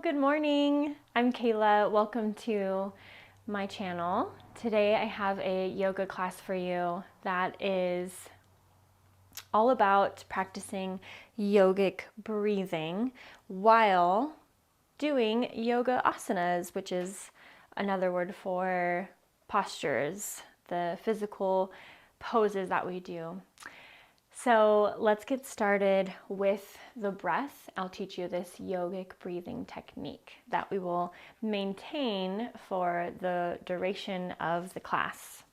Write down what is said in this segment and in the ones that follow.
Good morning. I'm Kayla. Welcome to my channel. Today I have a yoga class for you that is all about practicing yogic breathing while doing yoga asanas, which is another word for postures, the physical poses that we do. So let's get started with the breath. I'll teach you this yogic breathing technique that we will maintain for the duration of the class.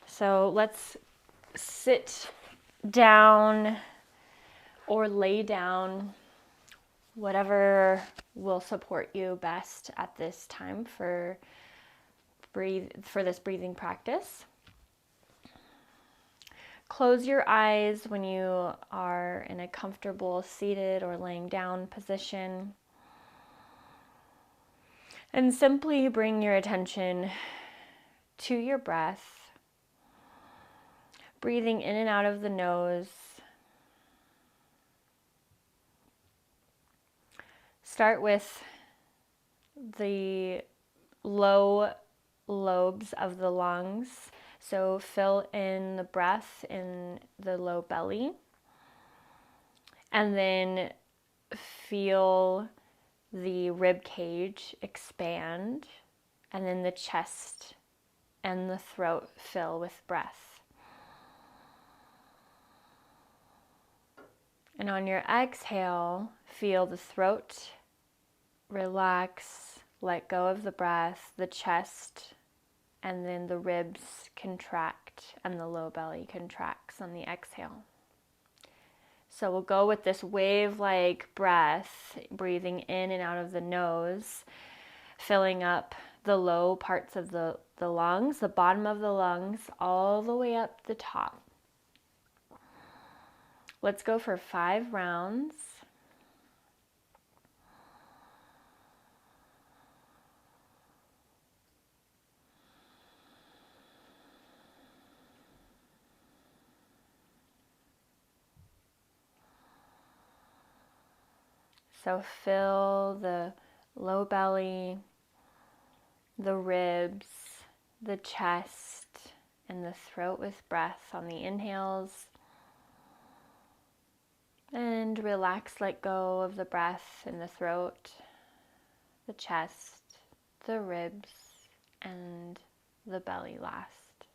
So let's sit down or lay down, whatever will support you best at this time for this breathing practice. Close your eyes when you are in a comfortable seated or laying down position. And simply bring your attention to your breath, breathing in and out of the nose. Start with the low lobes of the lungs. So fill in the breath in the low belly. And then feel the rib cage expand. And then the chest and the throat fill with breath. And on your exhale, feel the throat relax, let go of the breath, the chest, and then the ribs contract and the low belly contracts on the exhale. So we'll go with this wave-like breath, breathing in and out of the nose, filling up the low parts of the lungs, the bottom of the lungs, all the way up the top. Let's go for 5 rounds. So fill the low belly, the ribs, the chest, and the throat with breath on the inhales. And relax, let go of the breath in the throat, the chest, the ribs, and the belly last.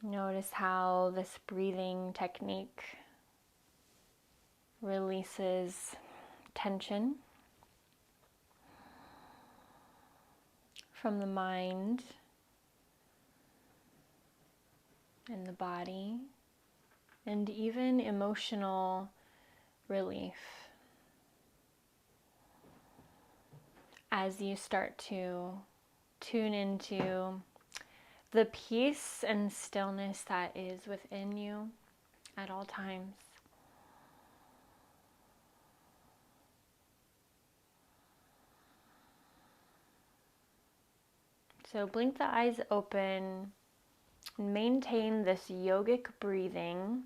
Notice how this breathing technique releases tension from the mind and the body, and even emotional relief as you start to tune into the peace and stillness that is within you at all times. So blink the eyes open and maintain this yogic breathing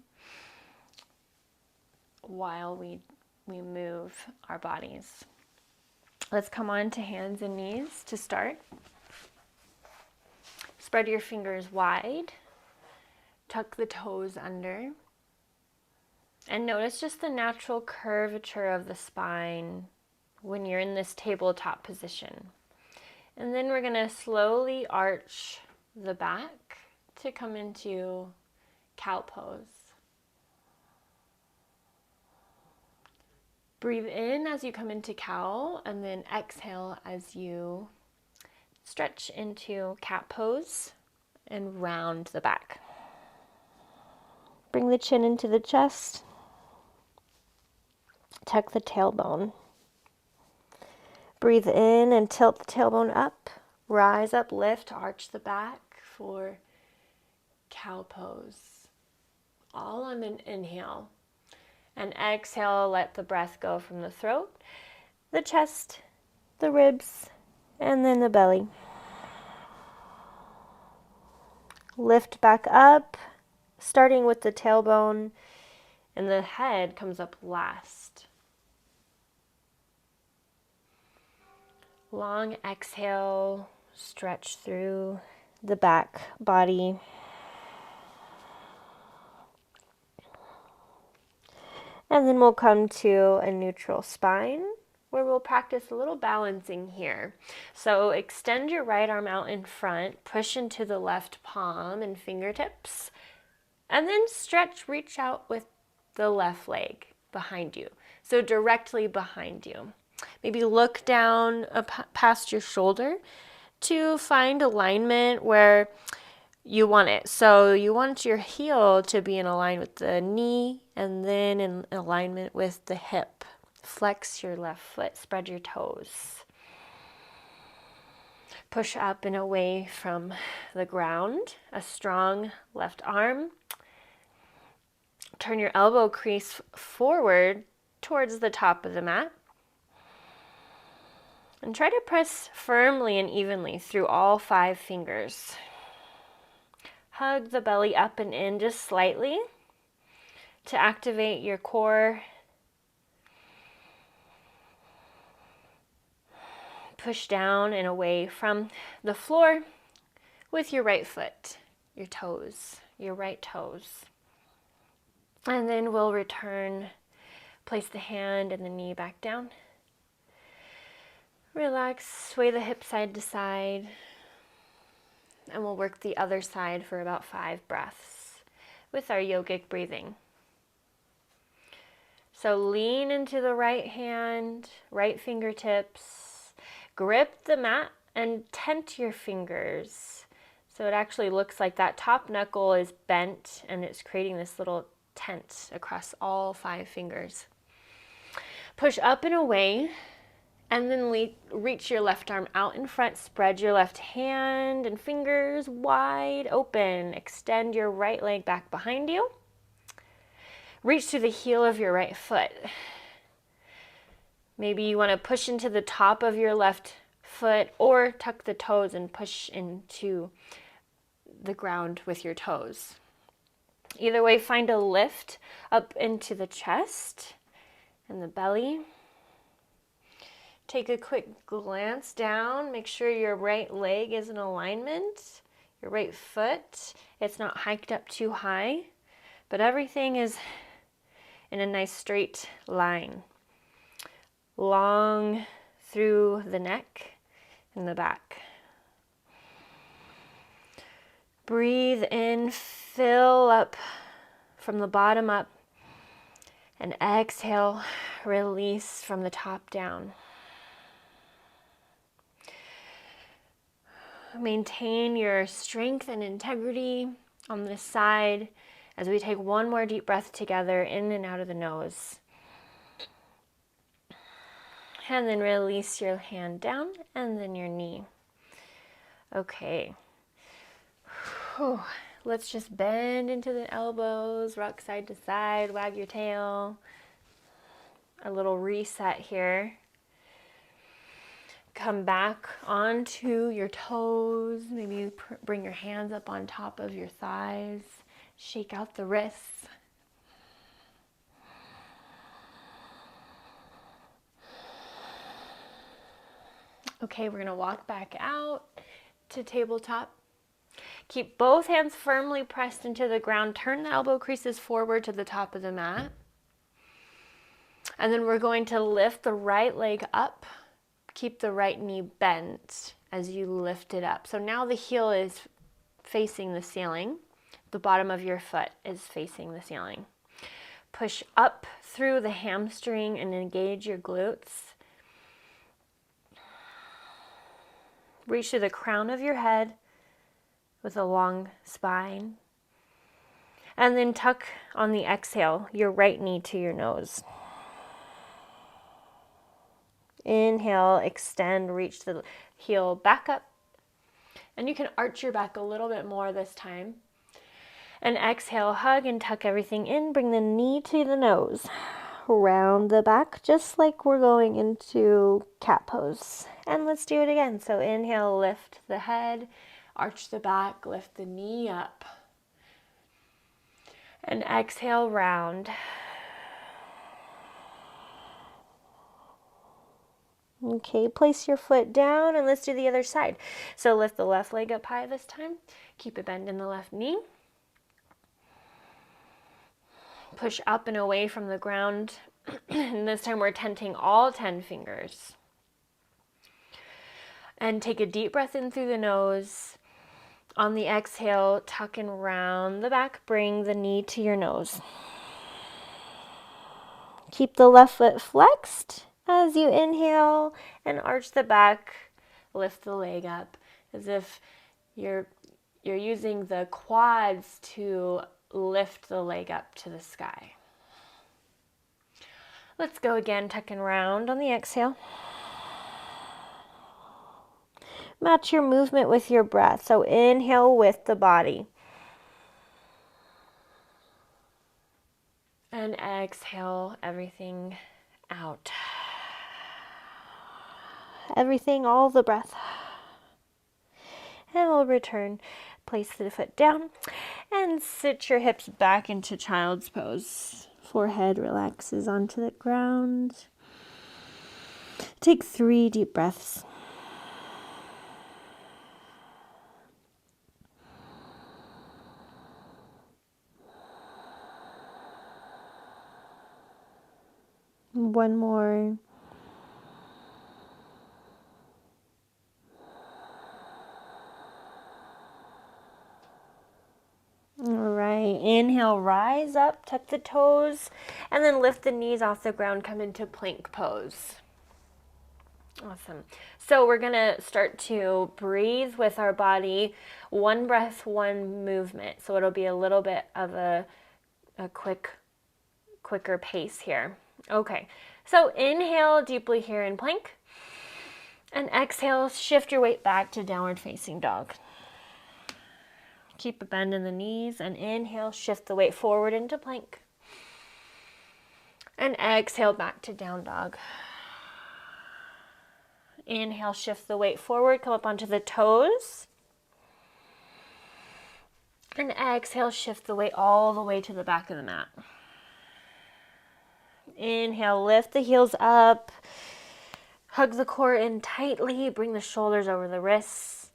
while we move our bodies. Let's come on to hands and knees to start. Spread your fingers wide, tuck the toes under, and notice just the natural curvature of the spine when you're in this tabletop position. And then we're going to slowly arch the back to come into cow pose. Breathe in as you come into cow, and then exhale as you stretch into cat pose and round the back. Bring the chin into the chest. Tuck the tailbone. Breathe in and tilt the tailbone up. Rise up, lift, arch the back for cow pose. All on an inhale. And exhale, let the breath go from the throat, the chest, the ribs, and then the belly. Lift back up, starting with the tailbone and the head comes up last. Long exhale, stretch through the back body. And then we'll come to a neutral spine where we'll practice a little balancing here. So extend your right arm out in front, push into the left palm and fingertips, and then stretch, reach out with the left leg behind you. So directly behind you. Maybe look down past your shoulder to find alignment where you want it. So you want your heel to be in alignment with the knee and then in alignment with the hip. Flex your left foot, spread your toes. Push up and away from the ground, a strong left arm. Turn your elbow crease forward towards the top of the mat. And try to press firmly and evenly through all 5 fingers. Hug the belly up and in just slightly to activate your core. Push down and away from the floor with your right foot, your toes, your right toes. And then we'll return, place the hand and the knee back down. Relax, sway the hip side to side, and we'll work the other side for about 5 breaths with our yogic breathing. So lean into the right hand, right fingertips, grip the mat and tent your fingers. So it actually looks like that top knuckle is bent and it's creating this little tent across all 5 fingers. Push up and away. And then reach your left arm out in front, spread your left hand and fingers wide open. Extend your right leg back behind you. Reach to the heel of your right foot. Maybe you want to push into the top of your left foot or tuck the toes and push into the ground with your toes. Either way, find a lift up into the chest and the belly. Take a quick glance down. Make sure your right leg is in alignment. Your right foot, it's not hiked up too high, but everything is in a nice straight line. Long through the neck and the back. Breathe in, fill up from the bottom up, and exhale, release from the top down. Maintain your strength and integrity on this side as we take one more deep breath together in and out of the nose. And then release your hand down and then your knee. Okay. Whew. Let's just bend into the elbows, rock side to side, wag your tail. A little reset here. Come back onto your toes. Maybe you bring your hands up on top of your thighs. Shake out the wrists. Okay, we're going to walk back out to tabletop. Keep both hands firmly pressed into the ground. Turn the elbow creases forward to the top of the mat. And then we're going to lift the right leg up. Keep the right knee bent as you lift it up. So now the heel is facing the ceiling. The bottom of your foot is facing the ceiling. Push up through the hamstring and engage your glutes. Reach to the crown of your head with a long spine. And then tuck on the exhale your right knee to your nose. Inhale, extend, reach the heel back up. And you can arch your back a little bit more this time. And exhale, hug and tuck everything in. Bring the knee to the nose. Round the back, just like we're going into cat pose. And let's do it again. So inhale, lift the head, arch the back, lift the knee up. And exhale, round. Okay, place your foot down and let's do the other side. So lift the left leg up high this time. Keep a bend in the left knee. Push up and away from the ground. And this time we're tenting all 10 fingers. And take a deep breath in through the nose. On the exhale, tuck and round the back. Bring the knee to your nose. Keep the left foot flexed as you inhale and arch the back. Lift the leg up as if you're using the quads to lift the leg up to the sky. Let's go again, tuck and round on the exhale. Match your movement with your breath. So inhale with the body. And exhale everything out. Everything, all the breath. And we'll return. Place the foot down and sit your hips back into child's pose. Forehead relaxes onto the ground. Take 3 deep breaths. One more. All right, inhale, rise up, tuck the toes, and then lift the knees off the ground, come into plank pose. Awesome. So we're gonna start to breathe with our body, 1 breath, 1 movement. So it'll be a little bit of a quicker pace here. Okay, so inhale deeply here in plank, and exhale, shift your weight back to downward facing dog. Keep a bend in the knees, and inhale, shift the weight forward into plank. And exhale back to down dog. Inhale, shift the weight forward, come up onto the toes. And exhale, shift the weight all the way to the back of the mat. Inhale, lift the heels up. Hug the core in tightly, bring the shoulders over the wrists.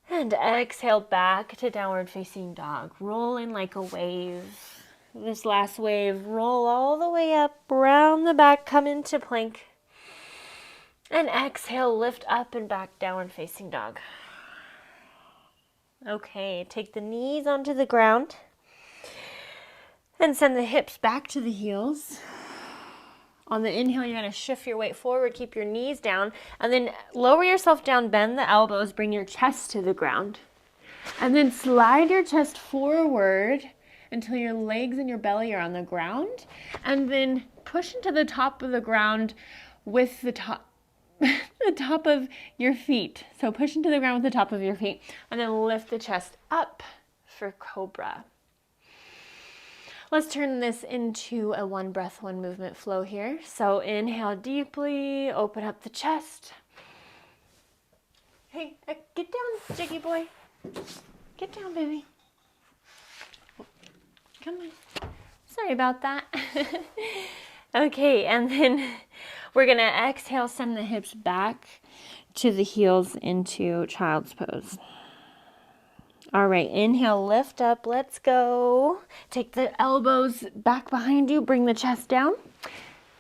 And exhale back to downward facing dog. Roll in like a wave. This last wave, roll all the way up, round the back, come into plank. And exhale, lift up and back, downward facing dog. Okay, take the knees onto the ground. And send the hips back to the heels. On the inhale, you're going to shift your weight forward, keep your knees down, and then lower yourself down, bend the elbows, bring your chest to the ground. And then slide your chest forward until your legs and your belly are on the ground. And then push into the top of the ground with the top of your feet. So push into the ground with the top of your feet, and then lift the chest up for cobra. Let's turn this into a 1 breath, 1 movement flow here. So inhale deeply, open up the chest. Hey, get down, Jiggy boy. Get down, baby. Come on. Sorry about that. Okay, and then we're gonna exhale, send the hips back to the heels into child's pose. All right, inhale, lift up, let's go. Take the elbows back behind you, bring the chest down,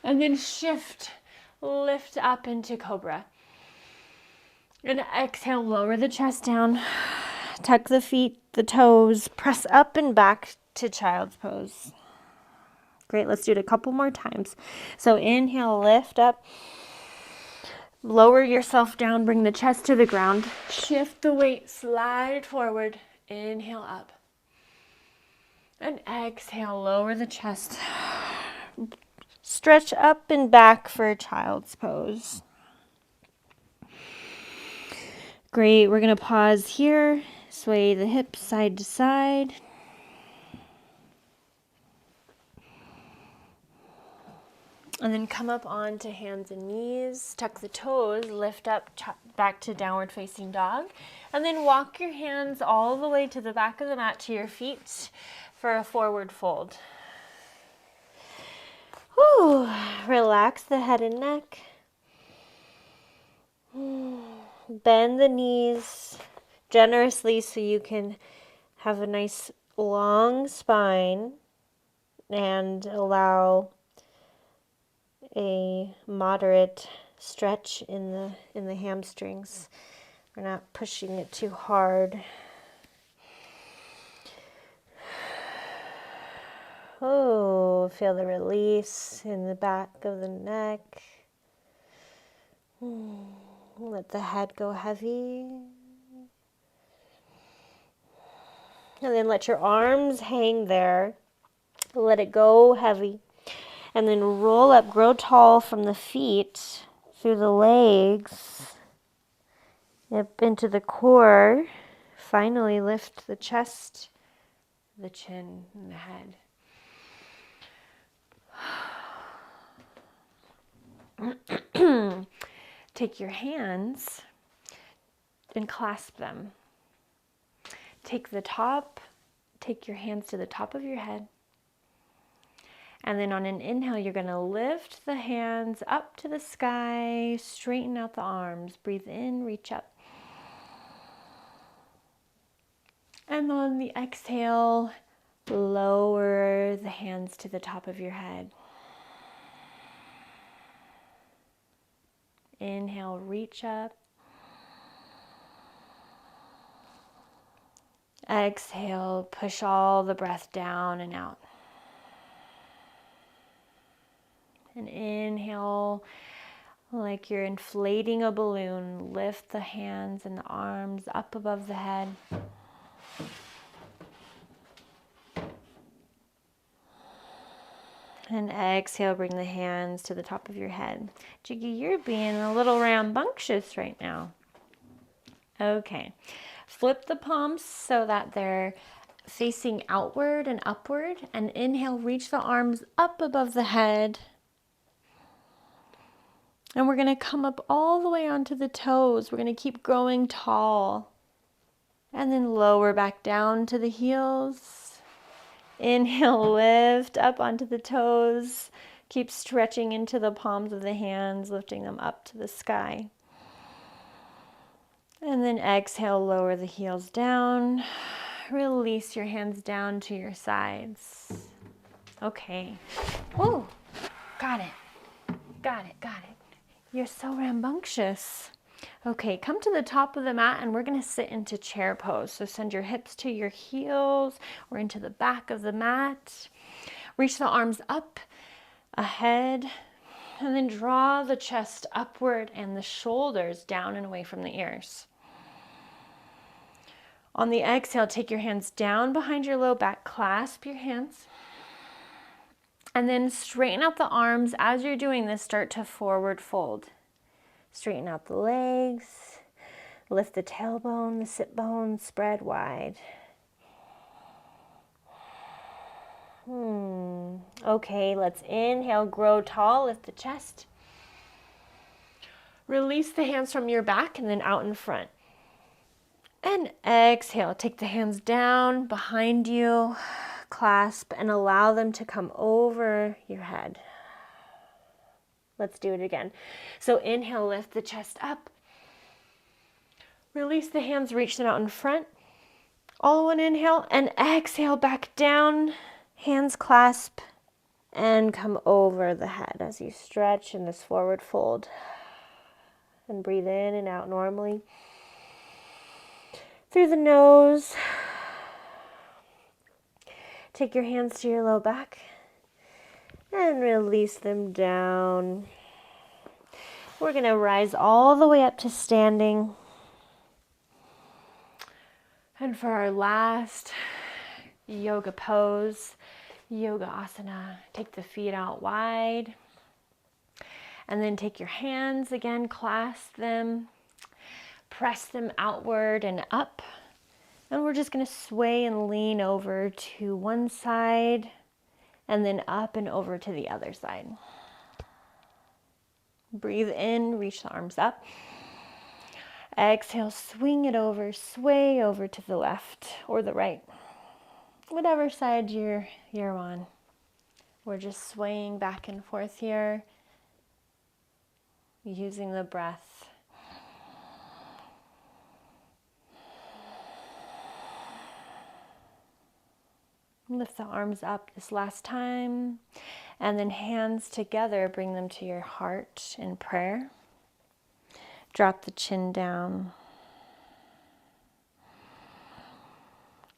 and then shift, lift up into cobra. And exhale, lower the chest down, tuck the feet, the toes, press up and back to child's pose. Great, let's do it a couple more times. So inhale, lift up, lower yourself down, bring the chest to the ground, shift the weight, slide forward, inhale up. And exhale, lower the chest, stretch up and back for child's pose. Great, we're gonna pause here, sway the hips side to side. And then come up onto hands and knees, tuck the toes, lift up back to downward facing dog. And then walk your hands all the way to the back of the mat to your feet for a forward fold. Whew. Relax the head and neck. Bend the knees generously so you can have a nice long spine and allow a moderate stretch in the hamstrings. We're not pushing it too hard. Oh, feel the release in the back of the neck. Let the head go heavy. And then let your arms hang there. Let it go heavy. And then roll up, grow tall from the feet through the legs, up into the core. Finally, lift the chest, the chin, and the head. Take your hands and clasp them. Take your hands to the top of your head. And then on an inhale, you're going to lift the hands up to the sky, straighten out the arms. Breathe in, reach up. And on the exhale, lower the hands to the top of your head. Inhale, reach up. Exhale, push all the breath down and out. And inhale, like you're inflating a balloon. Lift the hands and the arms up above the head. And exhale, bring the hands to the top of your head. Jiggy, you're being a little rambunctious right now. Okay. Flip the palms so that they're facing outward and upward. And inhale, reach the arms up above the head. And we're going to come up all the way onto the toes. We're going to keep growing tall. And then lower back down to the heels. Inhale, lift up onto the toes. Keep stretching into the palms of the hands, lifting them up to the sky. And then exhale, lower the heels down. Release your hands down to your sides. Okay. Whoa, got it. Got it, got it. You're so rambunctious. Okay, come to the top of the mat and we're going to sit into chair pose. So send your hips to your heels or into the back of the mat. Reach the arms up, ahead, and then draw the chest upward and the shoulders down and away from the ears. On the exhale, take your hands down behind your low back, clasp your hands, and then straighten out the arms. As you're doing this, start to forward fold. Straighten out the legs, lift the tailbone, the sit bone, spread wide. Okay, let's inhale, grow tall, lift the chest. Release the hands from your back and then out in front. And exhale, take the hands down behind you, clasp, and allow them to come over your head. Let's do it again. So inhale, lift the chest up. Release the hands, reach them out in front. All one inhale, and exhale back down. Hands clasp and come over the head as you stretch in this forward fold. And breathe in and out normally. Through the nose. Take your hands to your low back and release them down. We're going to rise all the way up to standing. And for our last yoga pose, yoga asana, take the feet out wide. And then take your hands again, clasp them, press them outward and up. And we're just going to sway and lean over to one side and then up and over to the other side. Breathe in, reach the arms up. Exhale, swing it over, sway over to the left or the right. Whatever side you're on. We're just swaying back and forth here, using the breath. Lift the arms up this last time, and then hands together, bring them to your heart in prayer. Drop the chin down.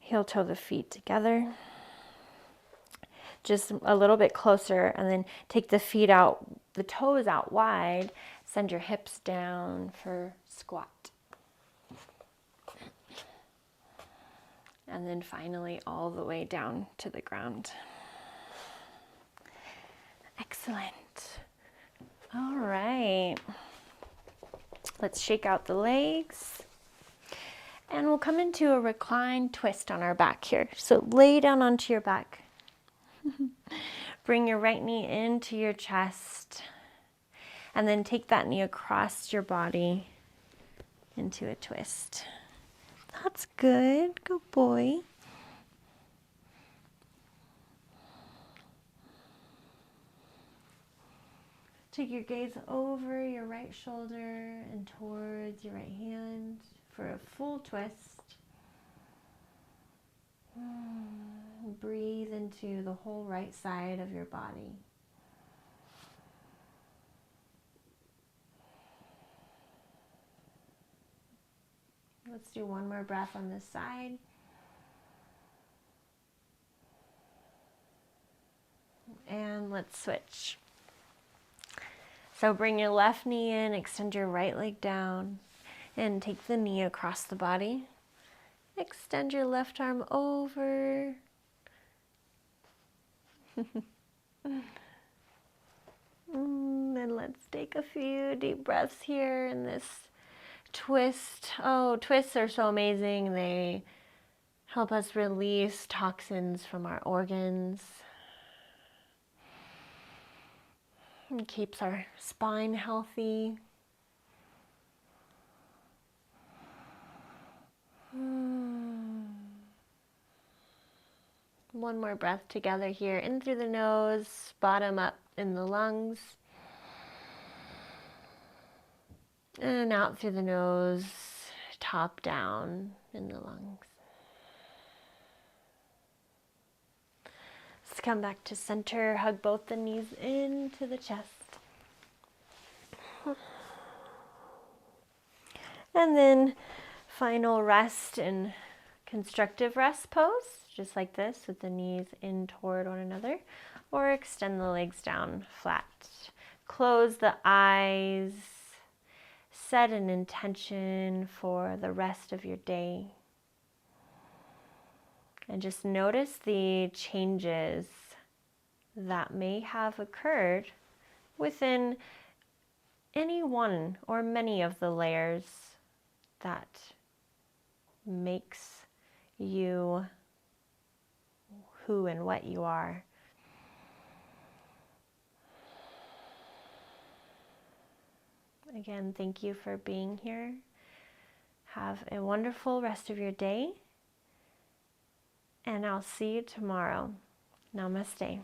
Heel toe the feet together. Just a little bit closer, and then take the feet out, the toes out wide. Send your hips down for squat. And then finally all the way down to the ground. Excellent. All right. Let's shake out the legs. And we'll come into a reclined twist on our back here. So lay down onto your back. Bring your right knee into your chest. And then take that knee across your body into a twist. That's good. Good boy. Take your gaze over your right shoulder and towards your right hand for a full twist. Breathe into the whole right side of your body. Let's do one more breath on this side. And let's switch. So bring your left knee in, extend your right leg down, and take the knee across the body. Extend your left arm over. And let's take a few deep breaths here in this twist. Oh, twists are so amazing. They help us release toxins from our organs. It keeps our spine healthy. One more breath together here. In through the nose, bottom up in the lungs. And out through the nose, top down in the lungs. Let's come back to center. Hug both the knees into the chest. And then final rest in constructive rest pose, just like this, with the knees in toward one another, or extend the legs down flat. Close the eyes. Set an intention for the rest of your day. And just notice the changes that may have occurred within any one or many of the layers that makes you who and what you are. Again, thank you for being here. Have a wonderful rest of your day, and I'll see you tomorrow. Namaste.